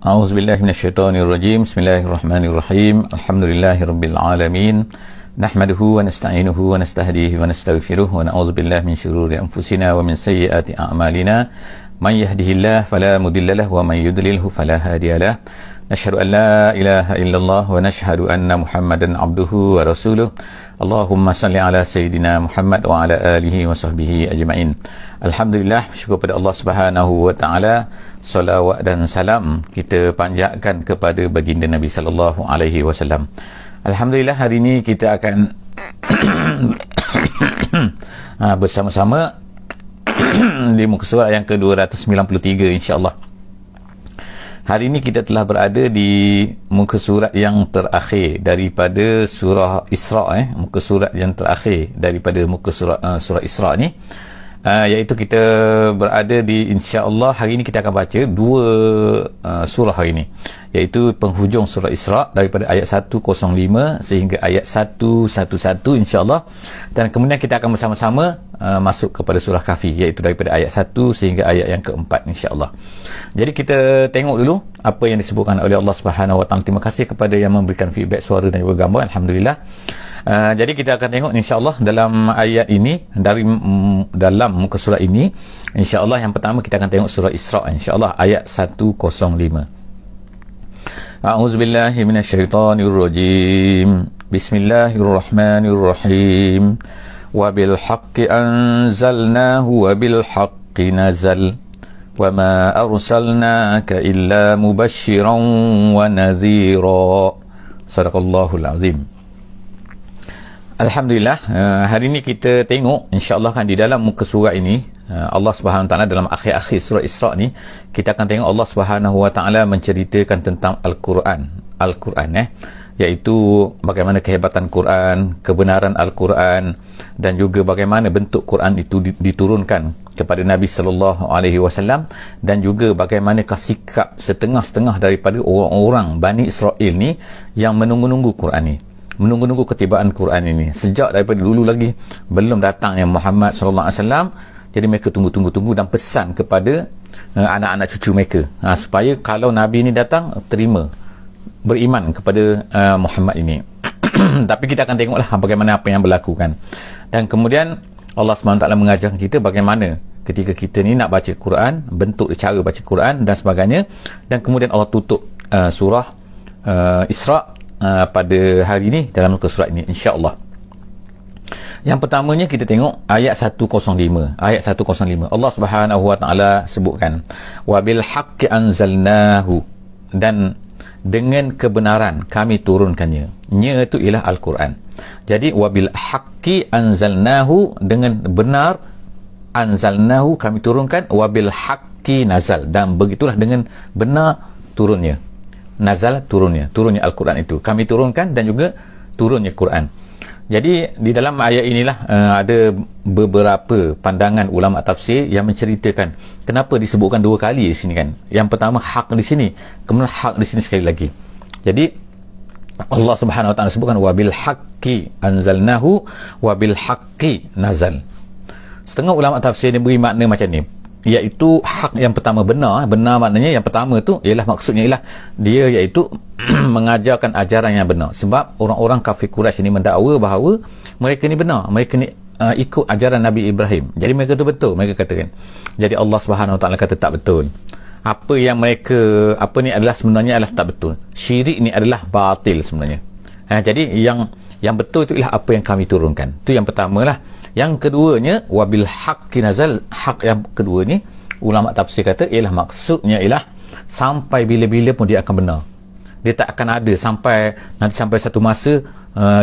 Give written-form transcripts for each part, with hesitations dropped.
A'udzubillahi minasyaitonirrajim. Bismillahirrahmanirrahim. Alhamdulillahirabbil alamin. Nahmaduhu wa nasta'inuhu wa nastahdihi wa nastaghfiruh wa na'udzubillahi min syururi anfusina wa min sayyiati a'malina. Man yahdihillahu fala mudhillalah wa man yudlilhu fala hadiyalah. Nashhadu an la ilaha illallah wa nashhadu anna Muhammadan abduhu wa rasuluh. Allahumma salli ala sayyidina Muhammad wa ala alihi wa sahbihi ajma'in. Alhamdulillah, syukur pada Allah Subhanahu wa taala. Salawat dan salam kita panjatkan kepada baginda Nabi sallallahu alaihi wasallam. Alhamdulillah, hari ini kita akan bersama-sama di muka surat yang ke-293 insya-Allah. Hari ini kita telah berada di muka surat yang terakhir daripada surah Isra, muka surat yang terakhir daripada muka surat surah Isra ni, iaitu kita berada di, insya-Allah hari ini kita akan baca dua surah hari ini, iaitu penghujung surah Isra daripada ayat 105 sehingga ayat 111 insya-Allah, dan kemudian kita akan bersama-sama masuk kepada surah Kahfi, iaitu daripada ayat 1 sehingga ayat yang keempat insya-Allah. Jadi kita tengok dulu apa yang disebutkan oleh Allah Subhanahu Wa Taala. Terima kasih kepada yang memberikan feedback suara dan juga gambar, alhamdulillah. Jadi kita akan tengok insya-Allah dalam ayat ini, dalam muka surah ini insya-Allah. Yang pertama kita akan tengok surah Isra insya-Allah ayat 105. A'udzubillahi minasyaitonirrajim. Bismillahirrahmanirrahim. Wa bil haqqi anzalnahu wa bil haqqi nazal. Wa ma arsalnaka illa mubasysyiran wa nadhira. Sadaqallahul azim. Alhamdulillah, hari ini kita tengok insya-Allah kan di dalam muka surat ini, Allah Subhanahu Wa Taala dalam akhir-akhir surah Isra ni, kita akan tengok Allah Subhanahu Wa Taala menceritakan tentang Al-Quran, iaitu bagaimana kehebatan Quran, kebenaran Al-Quran, dan juga bagaimana bentuk Quran itu diturunkan kepada Nabi sallallahu alaihi wasallam, dan juga bagaimanakah sikap setengah-setengah daripada orang-orang Bani Israel ni yang menunggu-nunggu Quran ni, menunggu-nunggu ketibaan Quran ini sejak daripada dulu lagi belum datangnya Muhammad sallallahu alaihi wasallam. Jadi mereka tunggu dan pesan kepada anak-anak cucu mereka, supaya kalau Nabi ini datang, terima, beriman kepada Muhammad ini. Tapi kita akan tengoklah bagaimana apa yang berlaku kan. Dan kemudian Allah SWT mengajar kita bagaimana ketika kita ni nak baca Quran, bentuk cara baca Quran dan sebagainya. Dan kemudian Allah tutup surah Isra pada hari ini dalam muka surat ini insya-Allah. Yang pertamanya kita tengok ayat 105. Ayat 105 Allah Subhanahu Wa Taala sebutkan wabil haqqi anzalnahu, dan dengan kebenaran kami turunkannya. Nya itu ialah Al-Quran. Jadi wabil haqqi anzalnahu, dengan benar, anzalnahu kami turunkan, wabil haqqi nazal, dan begitulah dengan benar turunnya, nazal turunnya Al-Quran itu kami turunkan, dan juga turunnya Quran. Jadi di dalam ayat inilah ada beberapa pandangan ulama tafsir yang menceritakan kenapa disebutkan dua kali di sini kan. Yang pertama hak di sini, kemudian hak di sini sekali lagi. Jadi Allah Subhanahu Wa Taala sebutkan wabil haqqi anzalnahu wabil haqqi nazal. Setengah ulama tafsir ni beri makna macam ni, iaitu hak yang pertama benar maknanya yang pertama tu ialah, maksudnya ialah dia iaitu mengajarkan ajaran yang benar. Sebab orang-orang kafir Quraisy ini mendakwa bahawa mereka ni benar, mereka ni ikut ajaran Nabi Ibrahim. Jadi mereka tu betul, mereka katakan. Jadi Allah Subhanahu Wa Taala kata tak betul. Apa yang mereka ni adalah sebenarnya adalah tak betul. Syirik ni adalah batil sebenarnya. Jadi yang betul itu ialah apa yang kami turunkan. Itu yang pertamalah. Yang keduanya wabil haqqi nazal. Hak yang kedua ni ulama tafsir kata ialah, maksudnya ialah sampai bila-bila pun dia akan benar. Dia tak akan ada sampai satu masa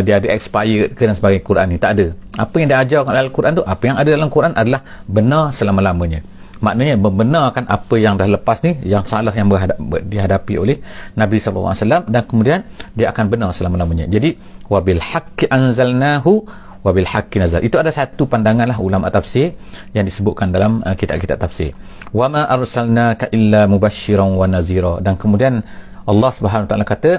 dia ada expired ke dan sebagainya. Quran ni tak ada. Apa yang dia ajar dalam Al-Quran tu, apa yang ada dalam Quran adalah benar selama-lamanya. Maknanya membenarkan apa yang dah lepas ni, yang salah yang dihadapi oleh Nabi SAW, dan kemudian dia akan benar selama-lamanya. Jadi wabil haqqi anzalnahu wabil haqqi nazal. Itu ada satu pandangan lah ulama tafsir yang disebutkan dalam kitab-kitab tafsir. Wa ma arsalnaka illa mubasysyiran wa nazira. Dan kemudian Allah Subhanahu Wa Taala kata,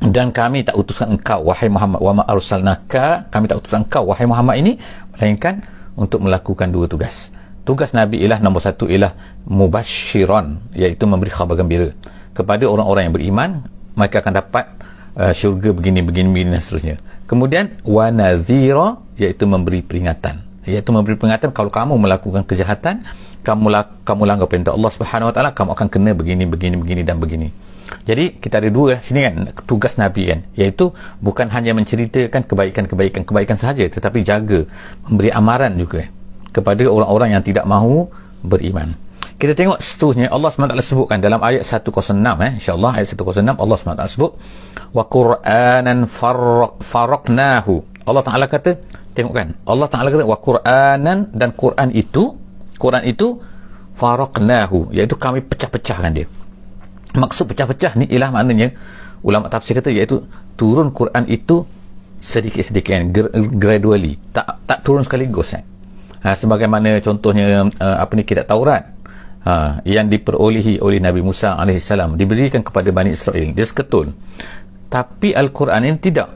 dan kami tak utuskan engkau wahai Muhammad, wa ma arsalnaka, kami tak utuskan engkau wahai Muhammad ini melainkan untuk melakukan dua tugas. Tugas Nabi ialah nombor satu ialah mubasysyiran, iaitu memberi khabar gembira. kepada orang-orang yang beriman, mereka akan dapat syurga begini dan seterusnya. Kemudian wa nazira, iaitu memberi peringatan, kalau kamu melakukan kejahatan, kamu langgar perintah Allah Subhanahu Wa Taala, kamu akan kena begini dan begini. Jadi kita ada dua sini kan, tugas Nabi kan, iaitu bukan hanya menceritakan kebaikan sahaja, tetapi jaga memberi amaran juga kepada orang-orang yang tidak mahu beriman. Kita tengok seterusnya, Allah SWT sebutkan dalam ayat 106, insyaAllah ayat 106, Allah SWT sebut wa Qur'anan farraqnahu. Allah Ta'ala kata, tengok kan, Allah Ta'ala kata wa Qur'anan, dan Quran itu farraqnahu, iaitu kami pecah-pecahkan dia. Maksud pecah-pecah ni ialah maknanya, ulama tafsir kata, iaitu turun Quran itu sedikit-sedikit, gradually, tak turun sekaligus. Sebagaimana contohnya kitab Taurat yang diperolehi oleh Nabi Musa AS, diberikan kepada Bani Israel, dia seketul. Tapi Al-Quran ini tidak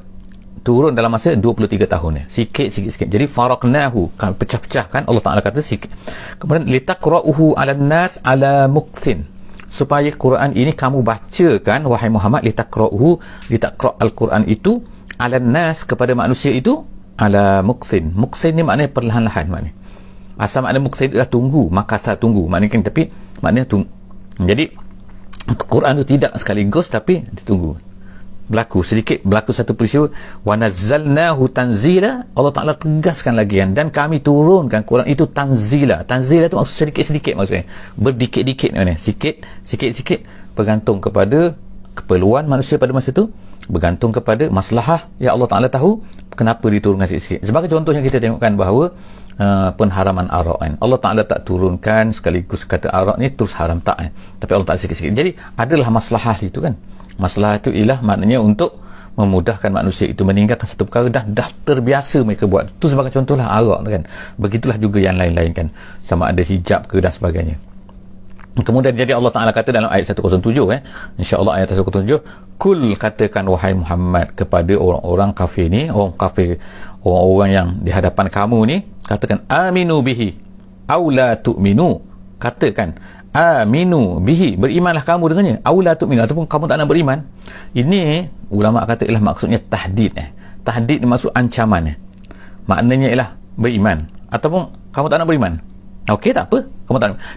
turun dalam masa 23 tahun, sikit. Jadi faraqnahu, kami pecah-pecahkan, Allah Ta'ala kata sikit. Kemudian litaqra'uhu 'alan nas 'ala mukthin, supaya Quran ini kamu bacakan, wahai Muhammad, litaqra' Al-Quran itu 'alan nas, kepada manusia itu, 'ala mukthin. Mukthin ni maknanya perlahan-lahan, maknanya asal makna mukthin adalah tunggu, makasar tunggu, maknanya kan, tapi maknanya tunggu. Jadi Quran itu tidak sekaligus, tapi ditunggu, berlaku satu peristiwa. Wa nazzalnahu tanzila, Allah Ta'ala tegaskan lagi kan, dan kami turunkan Quran itu tanzila itu maksud sedikit-sedikit, maksudnya berdikit-dikit, sikit-sikit, bergantung kepada keperluan manusia pada masa itu, bergantung kepada maslahah yang Allah Ta'ala tahu kenapa diturunkan sikit-sikit. Sebagai contoh yang kita tengokkan bahawa penharaman arak kan, Allah Ta'ala tak turunkan sekaligus kata arak ni terus haram, tak tapi Allah Ta'ala sikit-sikit. Jadi adalah maslahah itu kan. Masalah itu ialah maknanya untuk memudahkan manusia itu meninggalkan satu perkara dah terbiasa mereka buat. Itu sebagai contohlah arak kan. Begitulah juga yang lain-lain kan, sama ada hijab ke dan sebagainya. Kemudian jadi Allah Ta'ala kata dalam ayat 107, insya-Allah ayat 107, kul, katakan wahai Muhammad kepada orang-orang kafir ni, orang-orang yang di hadapan kamu ni, katakan aminu bihi aw la tu'minu, katakan aminu bihi, berimanlah kamu dengannya, aw la tu'minu, ataupun kamu tak nak beriman. Ini ulama kata ialah maksudnya tahdid. Tahdid maksud ancaman. Maknanya ialah beriman ataupun kamu tak nak beriman. Okey, tak apa,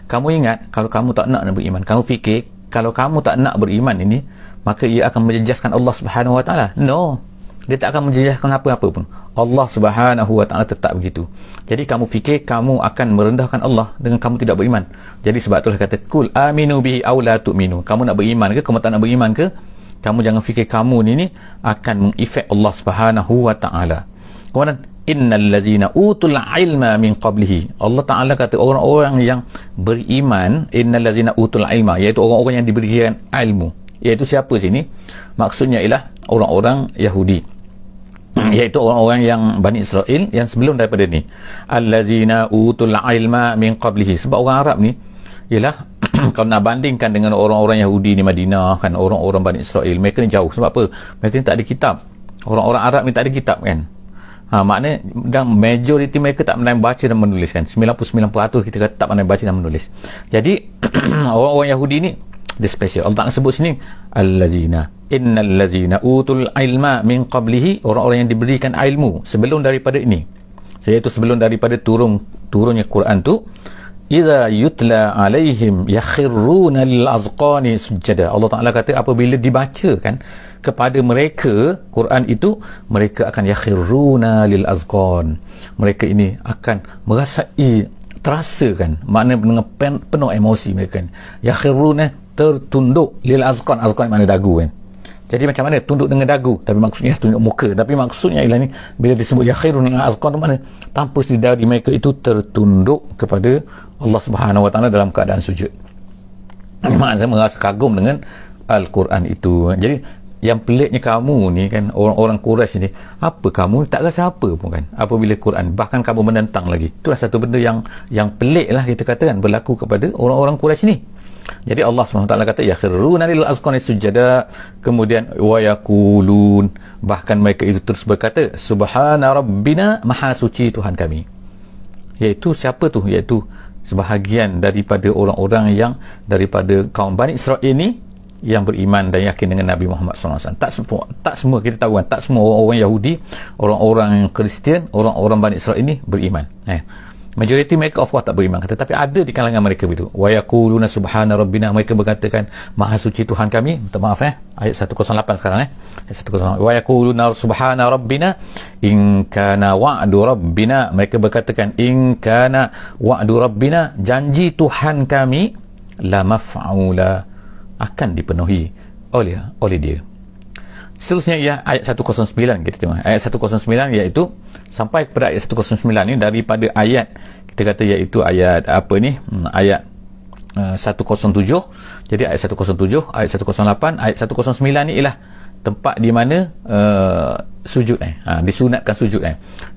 kamu ingat, kalau kamu tak nak beriman, kamu fikir kalau kamu tak nak beriman ini, maka ia akan menjejaskan Allah Subhanahu Wa Taala. No, dia tak akan menjejaskan apa-apa pun. Allah Subhanahu Wa Taala tetap begitu. Jadi kamu fikir kamu akan merendahkan Allah dengan kamu tidak beriman. Jadi sebab itulah kata kul aminu bihi aw la tu'minu. Kamu nak beriman ke, kamu tak nak beriman ke, kamu jangan fikir kamu ni akan mengefek Allah Subhanahu Wa Taala. Kemudian innal ladzina utul ilma min qablihi, Allah Ta'ala kata orang-orang yang beriman, innal ladzina utul ilma, iaitu orang-orang yang diberikan ilmu. Iaitu siapa sini? Maksudnya ialah orang-orang Yahudi, iaitu orang-orang yang Bani Israel yang sebelum daripada ni, alladzina utul ilma min qablihi. Sebab orang Arab ni ialah kalau nak bandingkan dengan orang-orang Yahudi di Madinah kan, orang-orang Bani Israel, mereka ni jauh. Sebab apa? Mereka ni tak ada kitab. Orang-orang Arab ni tak ada kitab kan. Maknanya dan majoriti mereka tak pandai baca dan menulis kan. 99% kita kata tak pandai baca dan menulis. Jadi orang-orang Yahudi ni dia special. Allah Ta'ala sebut sini allazina, innal ladzina utul ilma min qablihi, orang-orang yang diberikan ilmu sebelum daripada ini, iaitu sebelum daripada turunnya Quran tu, idza yutla alaihim yakhirruna lil azqani sujada. Allah Ta'ala kata apabila dibacakan kepada mereka Quran itu, mereka akan yakhirruna lil azqan, mereka ini akan merasai, terasakan, makna dengan penuh emosi mereka. Yakhirruna, tertunduk, lil azqan, azqan makna dagu kan. Jadi macam mana tunduk dengan dagu, tapi maksudnya tunduk muka, tapi maksudnya ialah ni bila disebut yakhirruna lil azqan tu mana tanpa sedari mereka itu tertunduk kepada Allah Subhanahu Wa Taala dalam keadaan sujud. Maknanya merasa kagum dengan Al-Quran itu. Jadi yang peliknya kamu ni kan, orang-orang Quraisy ni, apa kamu tak rasa apa pun kan apabila Quran, bahkan kamu menentang lagi. Itulah satu benda yang pelik lah kita katakan berlaku kepada orang-orang Quraisy ni. Jadi Allah SWT kata yakhirruna lil azqani sujada, kemudian wa yaqulun, bahkan mereka itu terus berkata subhana rabbina, maha suci Tuhan kami. Iaitu siapa tu? Iaitu sebahagian daripada orang-orang yang daripada kaum Bani Israel ni yang beriman dan yakin dengan Nabi Muhammad SAW. Tak semua kita tahu kan, tak semua orang-orang Yahudi, orang-orang Kristian, orang-orang Bani Israel ini beriman. Majoriti mereka of course tak beriman, kata, tapi ada di kalangan mereka begitu. Wa yaquluna subhana rabbina, mereka berkatakan maha suci Tuhan kami. Minta maaf ayat 108 sekarang ayat 108. Wa yaquluna subhana rabbina in kana wa'du rabbina, mereka berkatakan in kana wa'du rabbina, janji Tuhan kami la maf'ula, akan dipenuhi oleh dia. Seterusnya ia ayat 109 kita tengok. Ayat 109 iaitu sampai kepada ayat 109 ni, daripada ayat kita kata iaitu ayat apa ni? Ayat 107. Jadi ayat 107, ayat 108, ayat 109 ni ialah tempat di mana sujud disunatkan sujud.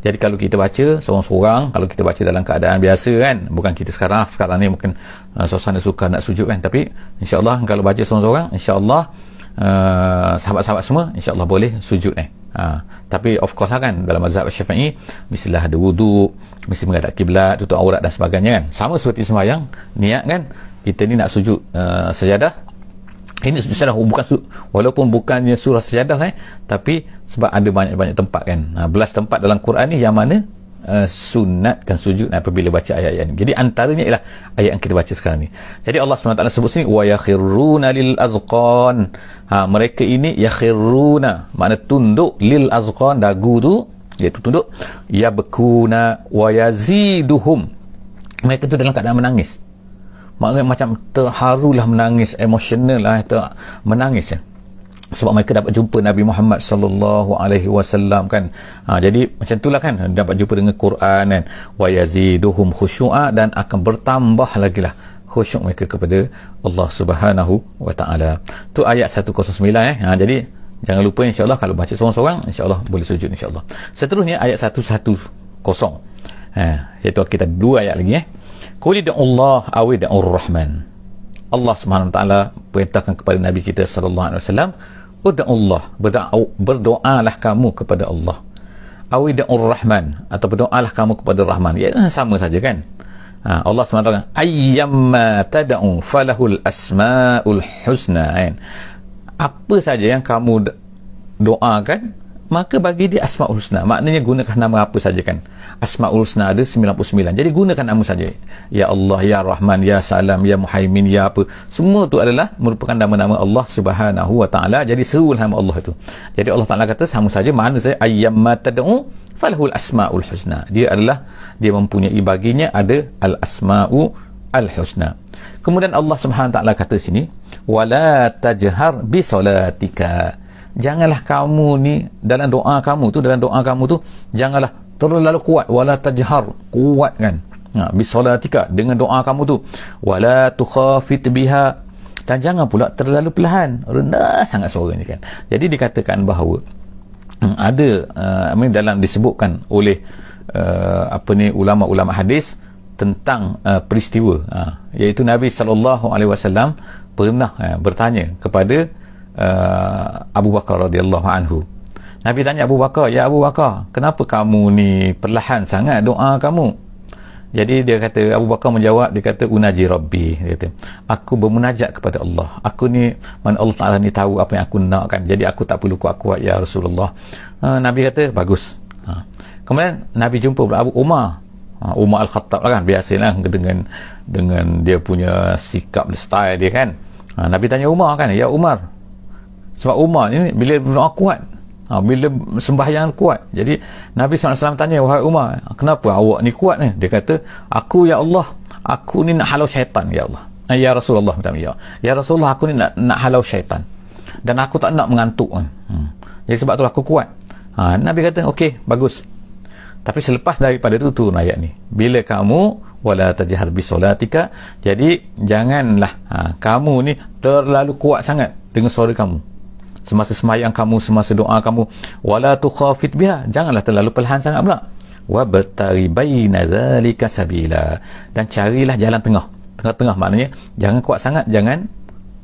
Jadi kalau kita baca seorang-seorang, kalau kita baca dalam keadaan biasa kan, bukan kita sekarang ni mungkin suasana suka nak sujud kan, tapi insya-Allah kalau baca seorang-seorang, insya-Allah sahabat-sahabat semua insya-Allah boleh sujud tapi of course kan dalam mazhab Syafi'i mestilah ada wuduk, mesti menghadap kiblat, tutup aurat dan sebagainya kan, sama seperti sembahyang niat kan, kita ni nak sujud sajadah, ini sujud sajadah walaupun bukannya surah sajadah tapi sebab ada banyak-banyak tempat kan, 11 tempat dalam Quran ni yang mana sunatkan sujud apabila baca ayat-ayat ini. Jadi antaranya ialah ayat yang kita baca sekarang ni. Jadi Allah SWT sebut sini wa yakhiruna lil azqan, mereka ini yakhiruna makna tunduk, lil azqan dagu tu iaitu tunduk, yabkuna wa yaziduhum, mereka tu dalam keadaan menangis, maknanya macam terharulah, menangis, emosional menangis sebab mereka dapat jumpa Nabi Muhammad sallallahu alaihi wasallam kan. Jadi macam itulah kan, dapat jumpa dengan Quran kan, wa yaziduhum khusyu'a, dan akan bertambah lagi lah khusyuk mereka kepada Allah Subhanahu wa taala. Tu ayat 109 jadi jangan lupa insya-Allah kalau baca seorang-seorang insya-Allah boleh sujud insya-Allah. Seterusnya ayat 110. Iaitu kita dua ayat lagi Qul Allah awida'ur rahman. Allah Subhanahu wa taala perintahkan kepada Nabi kita sallallahu alaihi wasallam, ud'ullah, berdoalah kamu kepada Allah. Awida'ur rahman, atau berdoalah kamu kepada Rahman. Ya, sama saja kan. Allah SWT ayyamma tad'u falahul asmaul husna kan. Apa saja yang kamu doakan, maka bagi dia asmaul husna, maknanya gunakan nama apa saja kan. Asmaul husna ada 99, jadi gunakan nama saja, ya Allah, ya Rahman, ya Salam, ya Muhaimin, ya apa, semua tu adalah merupakan nama-nama Allah Subhanahu wa taala. Jadi serulah nama Allah itu. Jadi Allah Taala kata sama saja, mana saja ayyamma tad'u falahul asmaul husna, dia mempunyai baginya ada al asmau al husna. Kemudian Allah Subhanahu wa taala kata sini, wala tajhar bi salatika, janganlah kamu ni dalam doa kamu tu janganlah terlalu kuat, wala tajhar, kuat kan, bisolatika, dengan doa kamu tu, wala tukhafit biha, dan jangan pula terlalu perlahan, rendah sangat suaranya kan. Jadi dikatakan bahawa ada dalam disebutkan oleh ulama-ulama hadis tentang peristiwa iaitu Nabi SAW pernah bertanya kepada Abu Bakar radhiyallahu anhu. Nabi tanya Abu Bakar, ya Abu Bakar, kenapa kamu ni perlahan sangat doa kamu? Jadi dia kata, Abu Bakar menjawab, dia kata unaji Rabbi, dia kata aku bermunajat kepada Allah, aku ni mana Allah Ta'ala ni tahu apa yang aku nak kan, jadi aku tak perlu kuat-kuat ya Rasulullah. Nabi kata bagus. Kemudian Nabi jumpa pula Abu Umar, Umar Al-Khattab lah kan, biasalah dengan dia punya sikap, style dia kan. Nabi tanya Umar kan, ya Umar, sebab Umar ni bila berdoa kuat, bila sembahyang kuat. Jadi Nabi SAW tanya, wahai Umar, kenapa awak ni kuat ni? Dia kata, aku ya Allah, aku ni nak halau syaitan ya Allah. Ya Rasulullah, ya Rasulullah, aku ni nak halau syaitan, dan aku tak nak mengantuk. Jadi sebab tu aku kuat. Nabi kata, okey, bagus. Tapi selepas daripada itu turun ayat ni, bila kamu wala tajhar bi solatika, jadi janganlah kamu ni terlalu kuat sangat dengan suara kamu semasa sembahyang kamu, semasa doa kamu, wala tukhafit biha, janganlah terlalu perlahan sangat pula, wabtari baina zalika sabila, dan carilah jalan tengah-tengah, maknanya jangan kuat sangat, jangan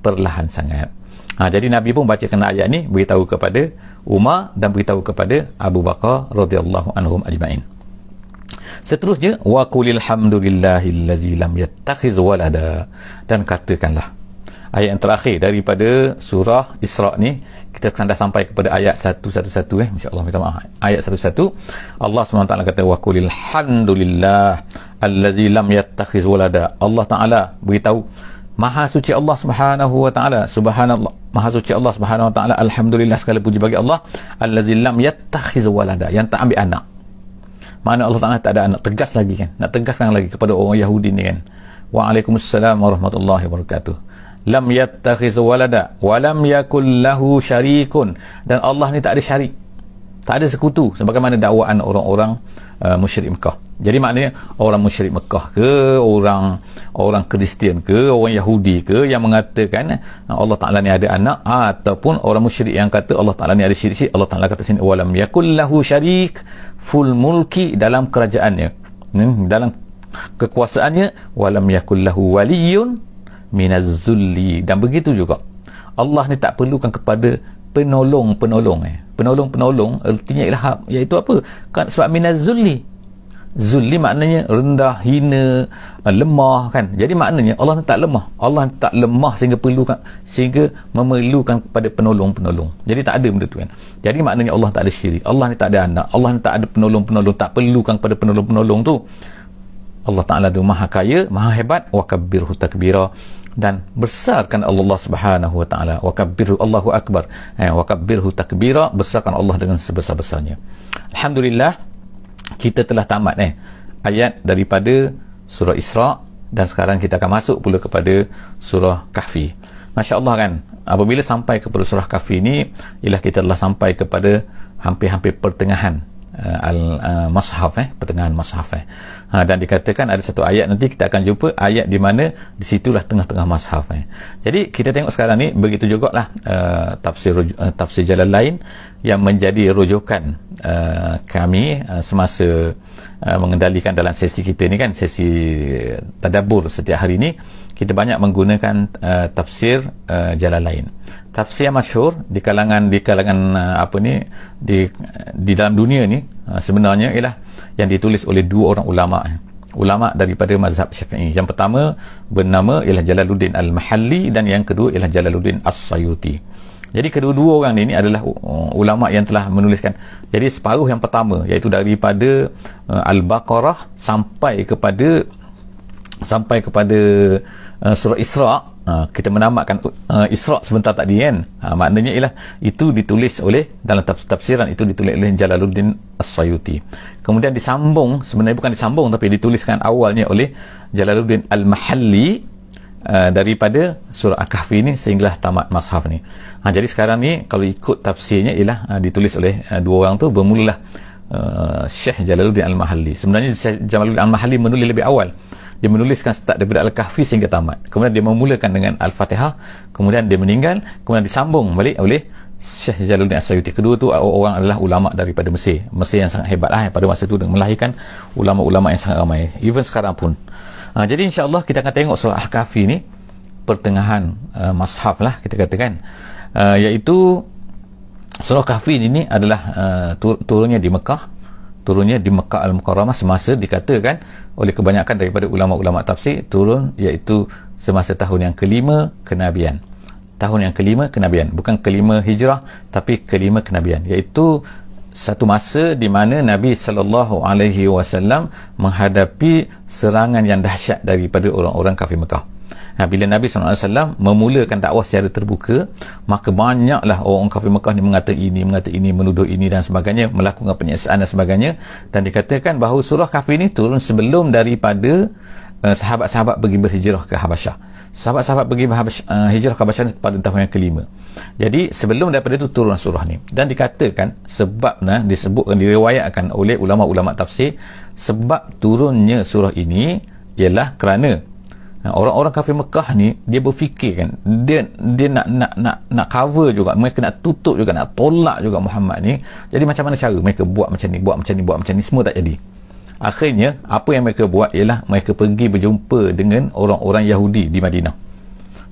perlahan sangat. Jadi Nabi pun bacakan ayat ni, beritahu kepada Umar dan beritahu kepada Abu Bakar radhiyallahu anhum ajma'in. Seterusnya, wa qulil hamdulillahillazi lam yattakhiz walada, dan katakanlah ayat yang terakhir daripada surah Isra ni. Kita sekarang dah sampai kepada ayat 111 insya-Allah, minta maaf. Ayat 11 Allah SWT kata wa qulil hamdulillah allazi lam yattakhiz walada. Allah Taala beritahu Maha suci Allah Subhanahu wa taala, subhanallah, maha suci Allah Subhanahu wa taala, alhamdulillah, segala puji bagi Allah, allazi lam yattakhiz walada, yang tak ambil anak. Mana Allah Taala tak ada anak, tegas lagi kan, nak tegaskan lagi kepada orang Yahudi ni kan. Waalaikumsalam warahmatullahi wabarakatuh. Lam yattakhiz walada wa lam yakul lahu syarikun, dan Allah ni tak ada syarik, tak ada sekutu, sebagaimana dakwaan orang-orang musyrik Mekah. Jadi maknanya orang musyrik Mekah ke, orang Kristian ke, orang Yahudi ke yang mengatakan Allah Ta'ala ni ada anak, ataupun orang musyrik yang kata Allah Ta'ala ni ada syirik, Allah Ta'ala kata sini walam yakul lahu syarik full mulki, dalam kerajaannya, dalam kekuasaannya, walam yakul lahu waliyun minaz zulli, dan begitu juga Allah ni tak perlukan kepada penolong artinya ialah iaitu apa kan, sebab minaz zulli maknanya rendah, hina, lemah kan. Jadi maknanya Allah tak lemah sehingga memerlukan kepada penolong. Jadi tak ada benda tu kan. Jadi maknanya Allah tak ada syirik, Allah ni tak ada anak, Allah ni tak ada penolong, tak perlukan kepada penolong tu. Allah Ta'ala tu maha kaya, maha hebat. Wa kabbirhu takbira, dan besarkan Allah Subhanahu wa taala. Wa kabbirhu, Allahu akbar. Wa kabbirhu takbira, besarkan Allah dengan sebesar-besarnya. Alhamdulillah, kita telah tamat ayat daripada surah Isra, dan sekarang kita akan masuk pula kepada surah Kahfi. Masya-Allah kan, apabila sampai kepada surah Kahfi ni, ialah kita telah sampai kepada hampir-hampir pertengahan al-Mashaf, pertengahan Mashaf. Dan dikatakan ada satu ayat, nanti kita akan jumpa ayat di mana di situlah tengah-tengah Mashaf. Jadi kita tengok sekarang ni, begitu jugalah tafsir Jalalain yang menjadi rujukan kami semasa mengendalikan dalam sesi kita ni kan, sesi tadabbur setiap hari ni. Kita banyak menggunakan tafsir Jalalain. Tafsir yang masyhur di kalangan di dalam dunia ni sebenarnya ialah yang ditulis oleh dua orang ulama daripada mazhab Syafi'i. Yang pertama bernama ialah Jalaluddin Al-Mahalli, dan yang kedua ialah Jalaluddin As-Sayuti. Jadi kedua-dua orang ini adalah ulama yang telah menuliskan. Jadi separuh yang pertama, iaitu daripada Al-Baqarah sampai kepada surah Isra. Kita menamatkan Isra sebentar tadi kan. Maknanya ialah itu ditulis oleh, dalam tafsiran itu ditulis oleh Jalaluddin As-Sayuti. Kemudian disambung, sebenarnya bukan disambung tapi dituliskan awalnya oleh Jalaluddin Al-Mahalli daripada surah Al-Kahfi ni sehinggalah tamat Mashaf ni. Jadi sekarang ni kalau ikut tafsirnya ialah ditulis oleh dua orang tu. Bermulalah Syekh Jalaluddin Al-Mahalli. Sebenarnya Syekh Jalaluddin Al-Mahalli menulis lebih awal. Dia menuliskan start daripada Al-Kahfi sehingga tamat. Kemudian dia memulakan dengan Al-Fatihah, kemudian dia meninggal, kemudian disambung balik oleh Syekh Jalaluddin As-Sayuti. Kedua tu orang adalah ulama daripada Mesir yang sangat hebat pada masa itu, dan melahirkan ulama-ulama yang sangat ramai, even sekarang pun. Jadi insya-Allah kita akan tengok surah Al-Kahfi ni pertengahan Mashaf lah kita katakan, iaitu surah Kahfi ini adalah turunnya di Mekah Al-Mukarramah, semasa dikatakan oleh kebanyakan daripada ulama-ulama tafsir turun iaitu semasa tahun yang kelima kenabian. Tahun yang kelima kenabian, bukan kelima hijrah tapi kelima kenabian, iaitu satu masa di mana Nabi SAW menghadapi serangan yang dahsyat daripada orang-orang kafir Mekah. Bila Nabi SAW memulakan dakwah secara terbuka, maka banyaklah orang kafir Mekah ni mengata ini, menuduh ini dan sebagainya, melakukan penyiksaan dan sebagainya. Dan dikatakan bahawa surah Kahfi ini turun sebelum daripada sahabat-sahabat pergi berhijrah ke Habasyah. Sahabat-sahabat pergi hijrah ke Habasyah pada tahun yang kelima. Jadi sebelum daripada itu turun surah ni. Dan dikatakan sebabnya, diriwayatkan oleh ulama-ulama tafsir, sebab turunnya surah ini ialah kerana orang-orang kafir Mekah ni dia berfikir kan, dia nak cover juga, mereka nak tutup juga, nak tolak juga Muhammad ni. Jadi macam mana cara mereka buat macam ni, semua tak jadi. Akhirnya apa yang mereka buat ialah mereka pergi berjumpa dengan orang-orang Yahudi di Madinah.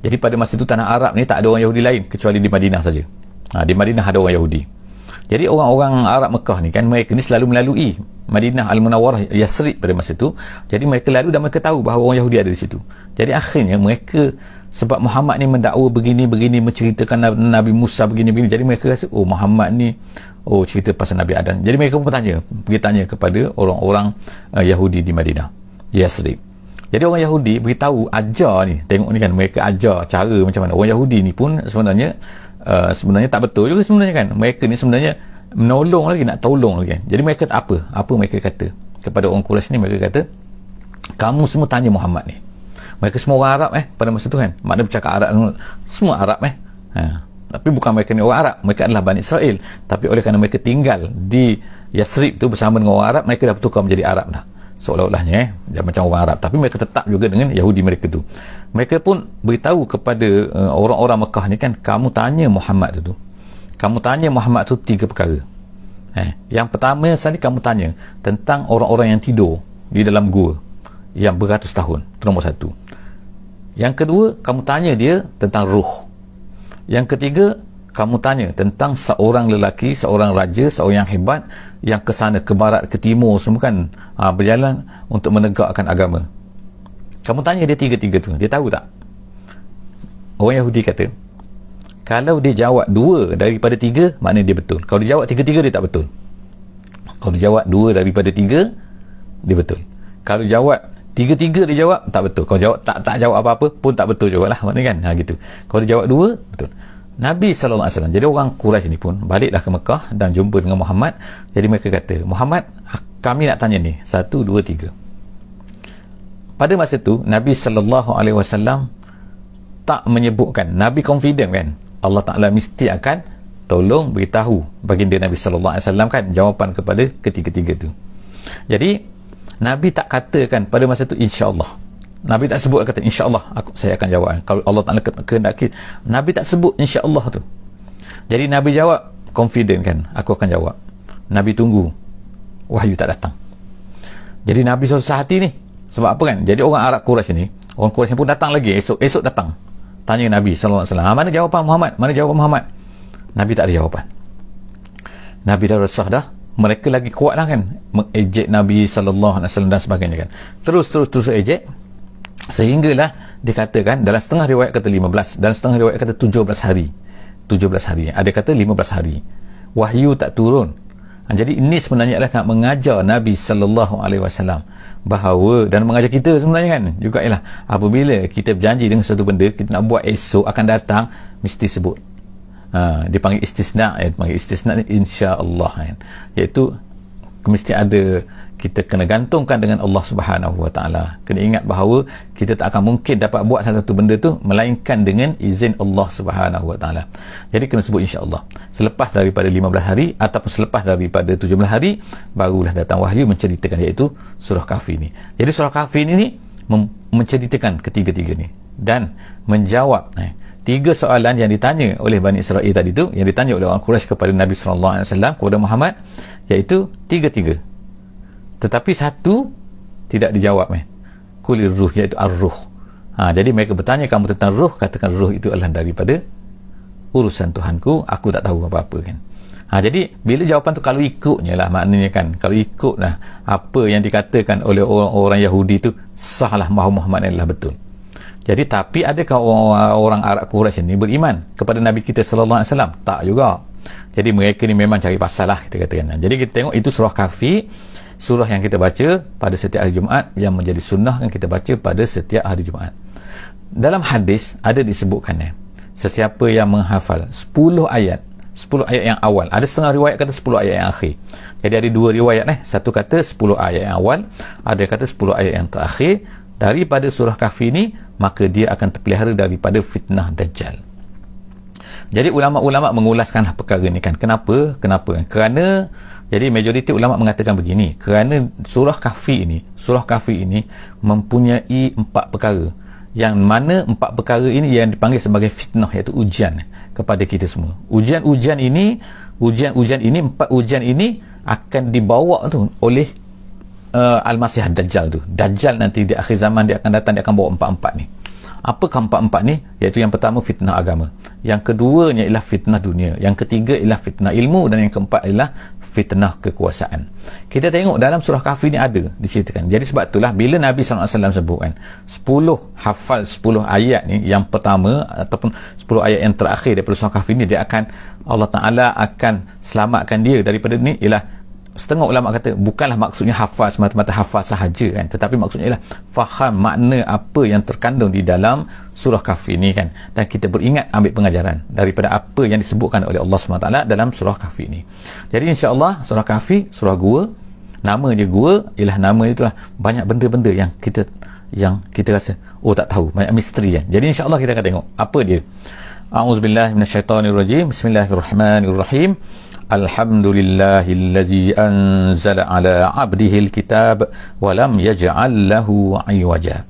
Jadi pada masa itu tanah Arab ni tak ada orang Yahudi lain kecuali di Madinah saja. Di Madinah ada orang Yahudi. Jadi orang-orang Arab Mekah ni kan, mereka ni selalu melalui Madinah Al-Munawwarah, Yasrib pada masa itu. Jadi mereka lalu dan mereka tahu bahawa orang Yahudi ada di situ. Jadi akhirnya mereka, sebab Muhammad ni mendakwa begini-begini, menceritakan Nabi Musa begini-begini, jadi mereka rasa Muhammad ni cerita pasal Nabi Adam. Jadi mereka pun pergi tanya kepada orang-orang Yahudi di Madinah, di Yasrib. Jadi orang Yahudi beritahu, ajar ni, tengok ni kan, mereka ajar cara macam mana. Orang Yahudi ni pun sebenarnya tak betul juga sebenarnya kan. Mereka ni sebenarnya menolong lagi, nak tolong lagi kan. Jadi mereka apa mereka kata kepada orang Quraisy ni, mereka kata, kamu semua tanya Muhammad ni. Mereka semua orang Arab pada masa tu kan, maknanya bercakap Arab, semua Arab tapi bukan mereka ni orang Arab, mereka adalah Bani Israel, tapi oleh kerana mereka tinggal di Yasrib tu bersama dengan orang Arab, mereka dah bertukar menjadi Arab dah, seolah-olahnya macam orang Arab, tapi mereka tetap juga dengan Yahudi mereka tu. Mereka pun beritahu kepada orang-orang Mekah ni kan, kamu tanya Muhammad tu, kamu tanya Muhammad tu 3 perkara. Yang pertama sekali, kamu tanya tentang orang-orang yang tidur di dalam gua yang beratus tahun, itu nombor 1. Yang kedua, kamu tanya dia tentang ruh. Yang ketiga, kamu tanya tentang seorang lelaki, seorang raja, seorang yang hebat, yang ke sana, ke barat, ke timur, semua kan berjalan untuk menegakkan agama. Kamu tanya dia 3 tu, dia tahu tak? Orang Yahudi kata, kalau dia jawab 2 daripada 3, maknanya dia betul. Kalau dia jawab 3 dia tak betul. Kalau dia jawab 2 daripada 3, dia betul. Kalau jawab 3 dia jawab, tak betul. Kalau jawab tak jawab apa-apa pun tak betul juga lah, maknanya kan, gitu. Kalau dia jawab 2, betul. Nabi SAW, jadi orang Quraisy ni pun baliklah ke Mekah dan jumpa dengan Muhammad. Jadi mereka kata, Muhammad, kami nak tanya ni 1, 2, 3. Pada masa tu Nabi SAW tak menyebutkan, Nabi confident kan, Allah Ta'ala mesti akan tolong beritahu baginda Nabi SAW kan jawapan kepada ketiga-tiga tu. Jadi Nabi tak katakan pada masa tu insya-Allah. Nabi tak sebut, kata insya-Allah saya akan jawab. Kalau Allah Ta'ala kehendaki, Nabi tak sebut insya-Allah tu. Jadi Nabi jawab confident kan, aku akan jawab. Nabi tunggu, wahyu tak datang. Jadi Nabi susah hati ni. Sebab apa kan? Jadi orang Arab Quraisy ni, orang Quraisy pun datang lagi, esok datang tanya Nabi SAW, mana jawapan Muhammad, mana jawapan Muhammad. Nabi tak ada jawapan. Nabi dah resah dah, mereka lagi kuat lah kan mengejek Nabi SAW dan sebagainya kan, terus ejek, sehinggalah dikatakan dalam setengah riwayat kata 15, dalam setengah riwayat kata 17 hari, ada kata 15 hari wahyu tak turun. Jadi ini sebenarnya adalah nak mengajar Nabi SAW bahawa, dan mengajar kita sebenarnya kan juga, ialah apabila kita berjanji dengan satu benda, kita nak buat esok akan datang, mesti sebut. Dipanggil istisna, dipanggil istisna ni insya-Allah kan, iaitu mesti ada, kita kena gantungkan dengan Allah Subhanahu Wa Taala. Kena ingat bahawa kita tak akan mungkin dapat buat satu benda tu melainkan dengan izin Allah Subhanahu Wa Taala. Jadi kena sebut insya-Allah. Selepas daripada 15 hari ataupun selepas daripada 17 hari barulah datang wahyu menceritakan, iaitu surah Kahfi ni. Jadi surah Kahfi ni menceritakan ketiga-tiga ni dan menjawab 3 soalan yang ditanya oleh Bani Israel tadi tu, yang ditanya oleh orang Quraisy kepada Nabi SAW, kepada Muhammad, iaitu 3. Tetapi 1 tidak dijawab, kulir ruh, iaitu ar-ruh. Jadi mereka bertanya kamu tentang ruh, katakan ruh itu adalah daripada urusan Tuhanku, aku tak tahu apa-apa kan. Jadi bila jawapan tu, kalau ikutnya lah, maknanya kan, kalau ikutlah apa yang dikatakan oleh orang-orang Yahudi tu, sahlah bahawa Muhammad adalah betul. Jadi tapi adakah orang Arab Quraisy ni beriman kepada Nabi kita sallallahu alaihi wasallam? Tak juga. Jadi mereka ni memang cari pasal lah, kita katakan. Jadi kita tengok itu surah Kahfi, surah yang kita baca pada setiap hari Jumaat, yang menjadi sunnah yang kita baca pada setiap hari Jumaat. Dalam hadis ada disebutkan, sesiapa yang menghafal 10 ayat yang awal, ada setengah riwayat kata 10 ayat yang akhir. Jadi ada 2 riwayat, satu kata 10 ayat yang awal, ada kata 10 ayat yang terakhir daripada surah Kahfi ni, maka dia akan terpelihara daripada fitnah Dajjal. Jadi ulama-ulama mengulaskanlah perkara ni kan. Kenapa? Kerana jadi majoriti ulama mengatakan begini, kerana surah Kahfi ini mempunyai 4 perkara, yang mana 4 perkara ini yang dipanggil sebagai fitnah, iaitu ujian kepada kita semua. Ujian-ujian ini 4 ujian ini akan dibawa tu oleh Al-Masih Dajjal tu. Dajjal nanti di akhir zaman dia akan datang, dia akan bawa 4 ni. Apa keempat-empat ni? Iaitu yang pertama fitnah agama, yang keduanya ialah fitnah dunia, yang ketiga ialah fitnah ilmu, dan yang keempat ialah fitnah kekuasaan. Kita tengok dalam surah Kahfi ni ada diceritakan. Jadi sebab itulah bila Nabi SAW sebut kan 10 hafal 10 ayat ni, yang pertama ataupun 10 ayat yang terakhir daripada surah Kahfi ni, dia akan, Allah Ta'ala akan selamatkan dia daripada ni. Ialah setengah ulama kata bukanlah maksudnya hafal semata-mata hafal sahaja kan, tetapi maksudnya ialah faham makna apa yang terkandung di dalam surah Kahfi ni kan, dan kita beringat ambil pengajaran daripada apa yang disebutkan oleh Allah SWT dalam surah Kahfi ni. Jadi insya-Allah surah Kahfi, surah gua, nama je gua, ialah nama itulah banyak benda-benda yang kita rasa tak tahu, banyak misteri kan. Jadi insya-Allah kita akan tengok apa dia. A'udzubillahi minasyaitonirrajim. Bismillahirrahmanirrahim. Alhamdulillahillazi anzala ala 'abdihil kitab wa lam yaj'al lahu 'iwaja.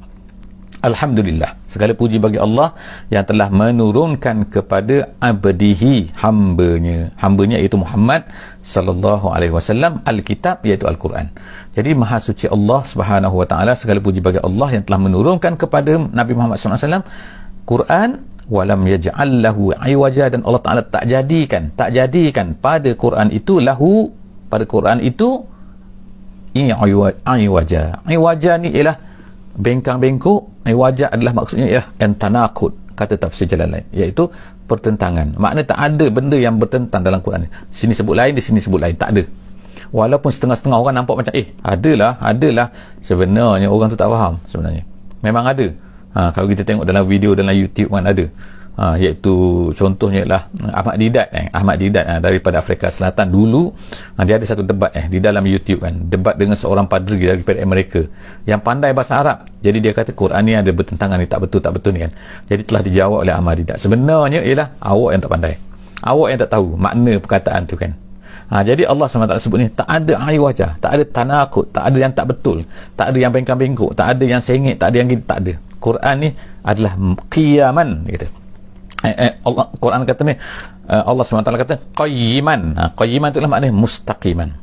Alhamdulillah, segala puji bagi Allah yang telah menurunkan kepada abdihi, hambanya iaitu Muhammad sallallahu alaihi wasallam, al-kitab iaitu Al-Quran. Jadi maha suci Allah Subhanahu wa taala, segala puji bagi Allah yang telah menurunkan kepada Nabi Muhammad sallallahu alaihi wasallam Quran, walam yaj'al lahu iwaja, dan Allah Ta'ala tak jadikan pada Quran itu pada Quran itu iwaja. Iwaja ni ialah bengkang-bengkok. Iwaja adalah maksudnya ialah tanaqud, kata tafsir Jalalain, iaitu pertentangan. Makna tak ada benda yang bertentang dalam Quran. Di sini sebut lain, di sini sebut lain, tak ada. Walaupun setengah-setengah orang nampak macam adalah, sebenarnya orang tu tak faham. Sebenarnya memang ada. Kalau kita tengok dalam video dalam YouTube kan ada, iaitu contohnya ialah Ahmad Didat daripada Afrika Selatan. Dulu dia ada satu debat di dalam YouTube kan, debat dengan seorang padri daripada Amerika yang pandai bahasa Arab. Jadi dia kata Quran ni ada bertentangan ni, tak betul ni kan. Jadi telah dijawab oleh Ahmad Didat, sebenarnya ialah awak yang tak pandai, awak yang tak tahu makna perkataan tu kan. Jadi Allah SWT sebut ni tak ada wajah, tak ada tanakut, tak ada yang tak betul, tak ada yang bengkang-bengkok, tak ada yang sengit, tak ada yang gini, tak ada. Quran ni adalah qiyaman, kata. Quran kata ni, Allah SWT kata qayyiman. Qayyiman itulah maknanya mustaqiman.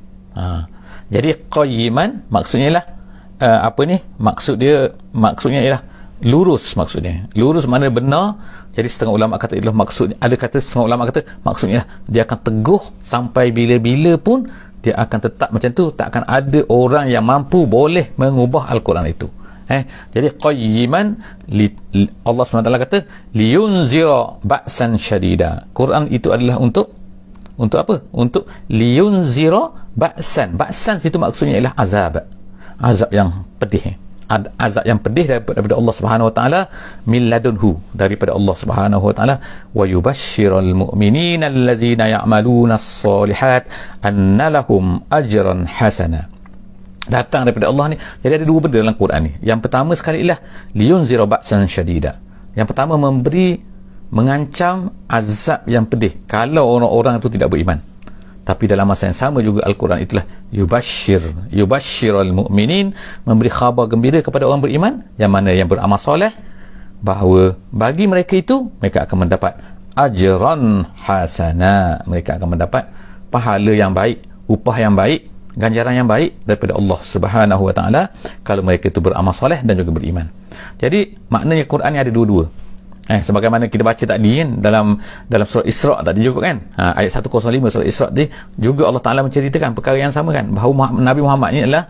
Jadi qayyiman maksudnya ialah maksudnya ialah lurus. Maksudnya lurus maknanya benar. Jadi setengah ulama kata itulah maksudnya. Setengah ulama kata maksudnya dia akan teguh sampai bila-bila pun dia akan tetap macam tu. Tak akan ada orang yang mampu boleh mengubah Al-Quran itu. Jadi qayyiman, Allah SWT kata liyunzira ba'san syadida. Quran itu adalah untuk apa? Untuk liyunzira ba'san. Ba'san situ maksudnya ialah azab yang pedih. Azab yang pedih daripada Allah Subhanahu wa taala, min ladunhu, daripada Allah Subhanahu wa taala, wa yubashshiral mu'minina allazina ya'maluna as-solihat anna lahum ajran hasana. Datang daripada Allah ni. Jadi ada dua benda dalam Quran ni. Yang pertama sekali ialah liyunzira ba'san syadida. Yang pertama mengancam azab yang pedih kalau orang-orang itu tidak beriman. Tapi dalam masa yang sama juga Al-Quran itulah yubashshiral mu'minin, memberi khabar gembira kepada orang beriman yang mana yang beramal soleh, bahawa bagi mereka itu mereka akan mendapat ajran hasana, mereka akan mendapat pahala yang baik, upah yang baik, ganjaran yang baik daripada Allah Subhanahu wa taala kalau mereka itu beramal soleh dan juga beriman. Jadi maknanya Quran ni ada dua-dua. Sebagaimana kita baca tadi kan, dalam surah Isra tadi juga kan, ayat 105 surah Isra tadi juga Allah Ta'ala menceritakan perkara yang sama kan, bahawa Nabi Muhammad ni adalah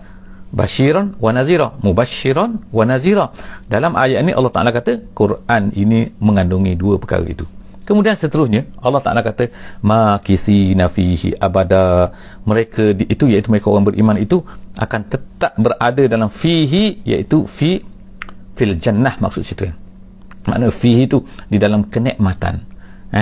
basyiran wa nazira, mubasyiran wa nazira. Dalam ayat ni Allah Ta'ala kata Quran ini mengandungi dua perkara itu. Kemudian seterusnya Allah Ta'ala kata makisina fihi abada, mereka itu iaitu mereka orang beriman itu akan tetap berada dalam fihi, iaitu fil jannah maksud situ. Makna fihi itu di dalam kenikmatan,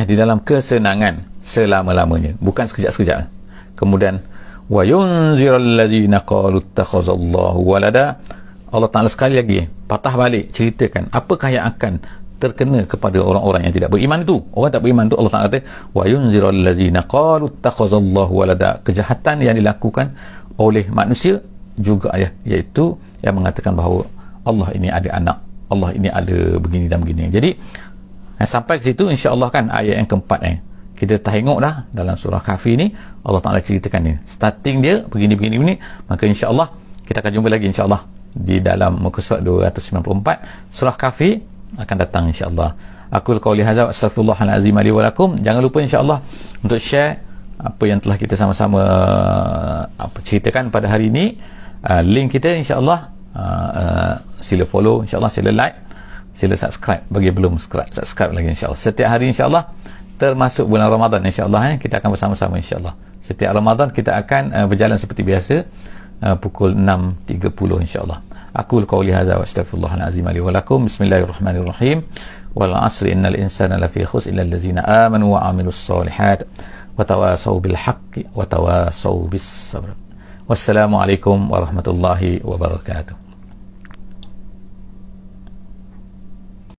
di dalam kesenangan selama-lamanya, bukan sekejap-sekejap. Kemudian wa yunziral ladzina qalu ittakhazallahu walada. Allah Ta'ala sekali lagi patah balik ceritakan apakah yang akan terkena kepada orang-orang yang tidak beriman itu. Orang tak beriman itu Allah Ta'ala kata wa yunziral ladzina qalu ittakhazallahu walada, kejahatan yang dilakukan oleh manusia juga iaitu yang mengatakan bahawa Allah ini ada anak, Allah ini ada begini dan begini. Jadi sampai ke situ insya-Allah kan ayat yang keempat kita tengok dah dalam surah Kahfi ni Allah Ta'ala ceritakan ni starting dia begini. Maka insya-Allah kita akan jumpa lagi insya-Allah di dalam muka surat 294 surah Kahfi akan datang insya-Allah. Aku qauli hadza wa astaghfirullahal azim li wa lakum. Jangan lupa insya-Allah untuk share apa yang telah kita sama-sama ceritakan pada hari ini. Link kita insya-Allah sila follow insya-Allah, sila like, sila subscribe bagi belum subscribe lagi insya-Allah. Setiap hari insya-Allah termasuk bulan Ramadan insya-Allah kita akan bersama-sama insya-Allah. Setiap Ramadan kita akan berjalan seperti biasa pukul 6.30 insya-Allah. Aku qauli hadza wa astaghfirullahal azim li wa lakum. Bismillahirrahmanirrahim. Wal 'asri innal insana lafi khusr illa allazina amanu wa 'amilus solihat wa tawasaw bil haqqi wa tawasaw bis sabr. Wassalamualaikum warahmatullahi wabarakatuh.